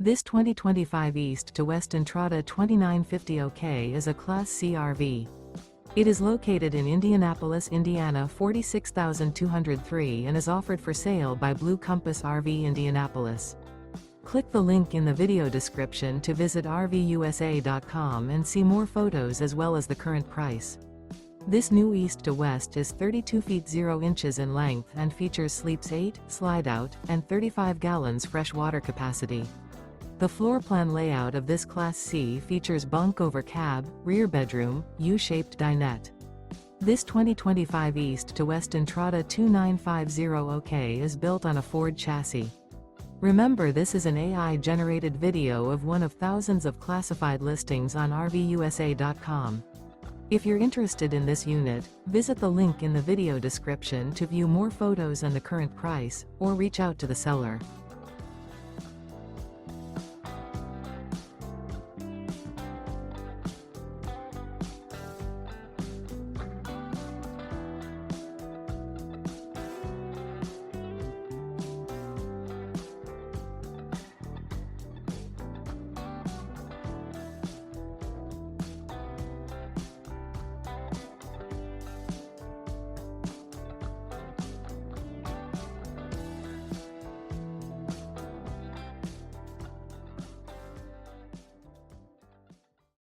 This 2025 East to West Entrada 2950 OK is a Class C RV. It is located in Indianapolis, Indiana 46203 and is offered for sale by Blue Compass RV Indianapolis. Click the link in the video description to visit RVUSA.com and see more photos as well as the current price. This new East to West is 32 feet 0 inches in length and features sleeps 8, slide-out, and 35 gallons fresh water capacity. The floor plan layout of this Class C features bunk over cab, rear bedroom, U-shaped dinette. This 2025 East to West Entrada 2950 OK is built on a Ford chassis. Remember, this is an AI-generated video of one of thousands of classified listings on RVUSA.com. If you're interested in this unit, visit the link in the video description to view more photos and the current price, or reach out to the seller.